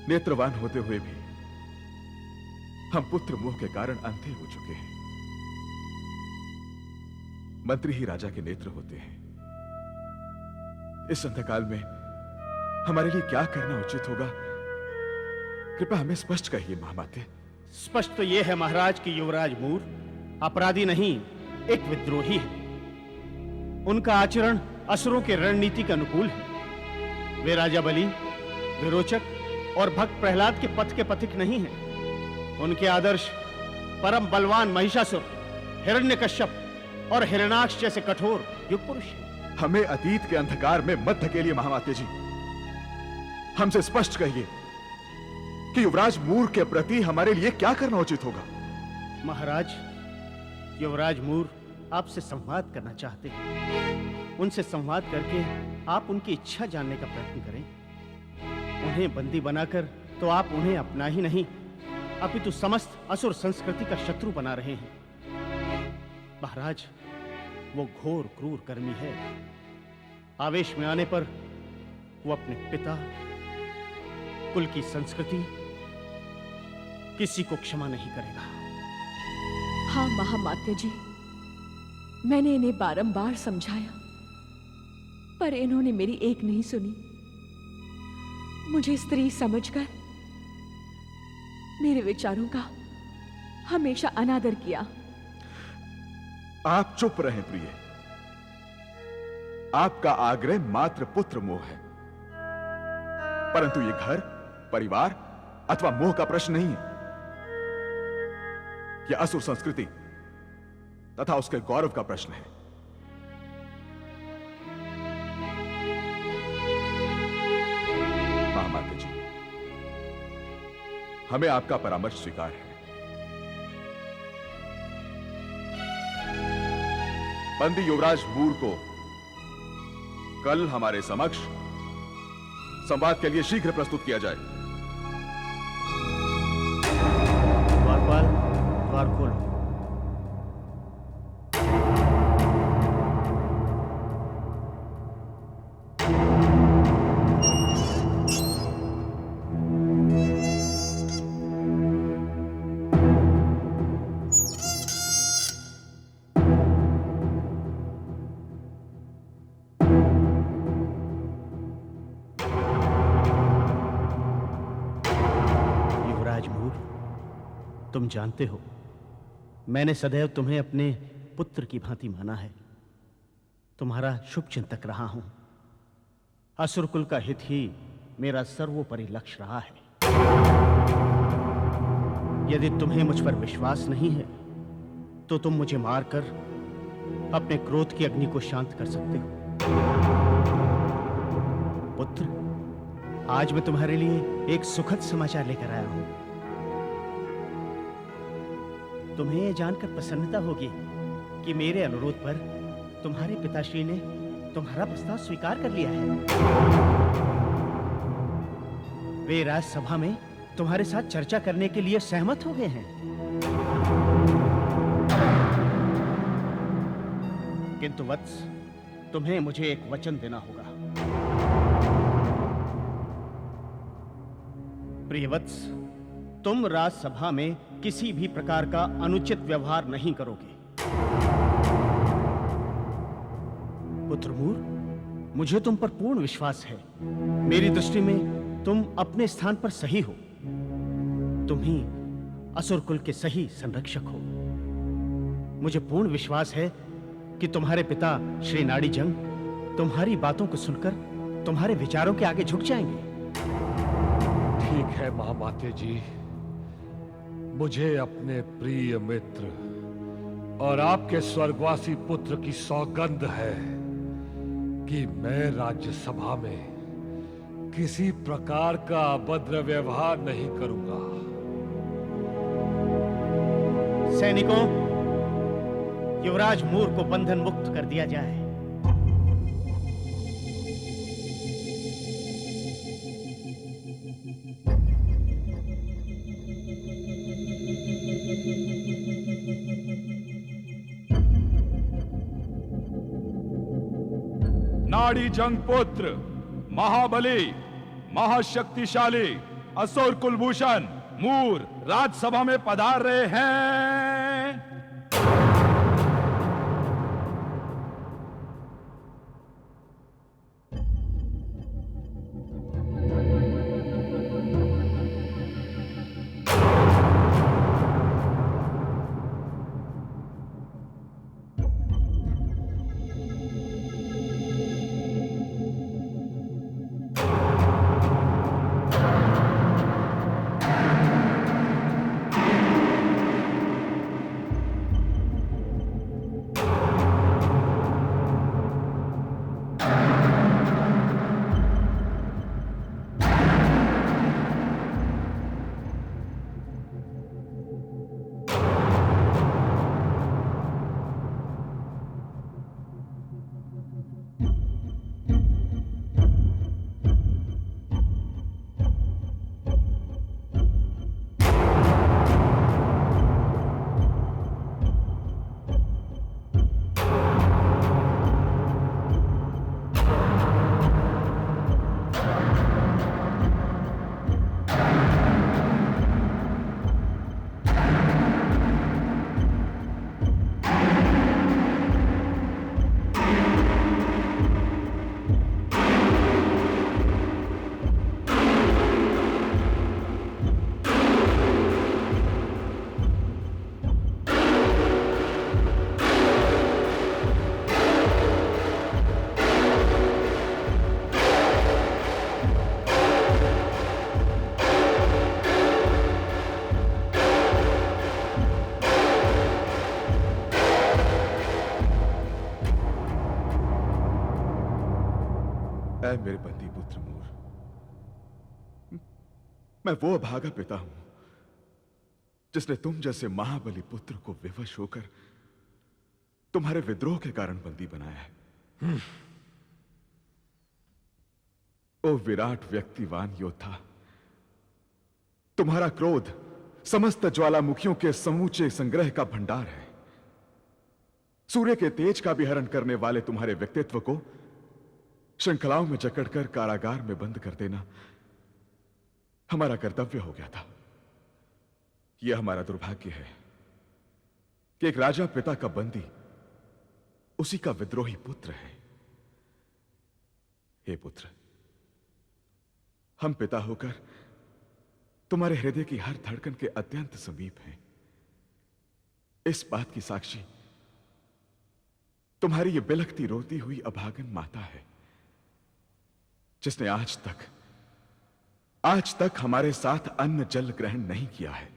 नेत्रवान होते हुए भी हम पुत्र मोह के कारण अंधे हो चुके हैं। मंत्री ही राजा के नेत्र होते हैं। इस अंधकाल में हमारे लिए क्या करना उचित होगा, कृपया हमें स्पष्ट कहिए महामाते। स्पष्ट तो यह है महाराज कि युवराज मूर अपराधी नहीं, एक विद्रोही है। उनका आचरण असुरों के रणनीति के अनुकूल है। वे राजा बलि, विरोचक और भक्त प्रहलाद के पथ के पथिक नहीं हैं। उनके आदर्श परम बलवान महिषासुर, हिरण्यकश्यप और हिरण्याक्ष जैसे कठोर युग पुरुष हैं। हमें अतीत के अंधकार में मत धकेलिए महामाते जी। हमसे स्पष्ट कहिए कि युवराज मूर के प्रति हमारे लिए क्या करना उचित होगा। महाराज, युवराज मूर आपसे संवाद करना चाहते हैं। उनसे संवाद करके आप उनकी इच्छा जानने का प्रयत्न करें। उन्हें बंदी बनाकर तो आप उन्हें अपना ही नहीं, अपितु समस्त असुर संस्कृति का शत्रु बना रहे हैं। महाराज, वो घोर क्रूर कर्मी है। आवेश में आने पर वो अपने पिता, कुल की संस्कृति, किसी को क्षमा नहीं करेगा। हाँ महामाते जी, मैंने इन्हें बारंबार समझाया, पर इन्होंने मेरी एक नहीं सुनी। मुझे स्त्री समझकर मेरे विचारों का हमेशा अनादर किया। आप चुप रहें प्रिय। आपका आग्रह मात्र पुत्र मोह है, परंतु ये घर, परिवार अथवा मोह का प्रश्न नहीं है। यह असुर संस्कृति तथा उसके गौरव का प्रश्न है। महामाते जी, हमें आपका परामर्श स्वीकार है। बंदी युवराज मूर को कल हमारे समक्ष संवाद के लिए शीघ्र प्रस्तुत किया जाए। द्वारपाल, द्वार खोलो। तुम जानते हो, मैंने सदैव तुम्हें अपने पुत्र की भांति माना है। तुम्हारा शुभ चिंतक रहा हूं। असुर कुल का हित ही मेरा सर्वोपरि लक्ष्य रहा है। यदि तुम्हें मुझ पर विश्वास नहीं है तो तुम मुझे मारकर अपने क्रोध की अग्नि को शांत कर सकते हो। पुत्र, आज मैं तुम्हारे लिए एक सुखद समाचार लेकर आया हूं। तुम्हें यह जानकर प्रसन्नता होगी कि मेरे अनुरोध पर तुम्हारे पिताश्री ने तुम्हारा प्रस्ताव स्वीकार कर लिया है। वे राजसभा में तुम्हारे साथ चर्चा करने के लिए सहमत हो गए हैं। किंतु वत्स, तुम्हें मुझे एक वचन देना होगा। प्रिय वत्स, तुम राजसभा में किसी भी प्रकार का अनुचित व्यवहार नहीं करोगे। पुत्र मूर, मुझे तुम पर पूर्ण विश्वास है। मेरी दृष्टि में तुम अपने स्थान पर सही हो। तुम ही असुर कुल के सही संरक्षक हो। मुझे पूर्ण विश्वास है कि तुम्हारे पिता श्री नाड़ीजंग तुम्हारी बातों को सुनकर तुम्हारे विचारों के आगे झुक जाएंगे। ठीक है महामाते जी, मुझे अपने प्रिय मित्र और आपके स्वर्गवासी पुत्र की सौगंध है कि मैं राज्यसभा में किसी प्रकार का अभद्र व्यवहार नहीं करूंगा। सैनिकों, युवराज मूर को बंधन मुक्त कर दिया जाए। नाड़ीजंग पुत्र, महाबली, महाशक्तिशाली असुर कुलभूषण मूर राजसभा में पधार रहे हैं। ऐ मेरे बंदी पुत्र मूर, मैं वो अभागा पिता हूं जिसने तुम जैसे महाबली पुत्र को विवश होकर तुम्हारे विद्रोह के कारण बंदी बनाया है। ओ विराट व्यक्तिवान योद्धा, तुम्हारा क्रोध समस्त ज्वालामुखियों के समूचे संग्रह का भंडार है। सूर्य के तेज का भी हरण करने वाले तुम्हारे व्यक्तित्व को श्रृंखलाओं में जकड़कर कारागार में बंद कर देना हमारा कर्तव्य हो गया था। यह हमारा दुर्भाग्य है कि एक राजा पिता का बंदी उसी का विद्रोही पुत्र है। हे पुत्र, हम पिता होकर तुम्हारे हृदय की हर धड़कन के अत्यंत समीप हैं। इस बात की साक्षी तुम्हारी ये बिलखती रोती हुई अभागन माता है, जिसने आज तक हमारे साथ अन्न जल ग्रहण नहीं किया है।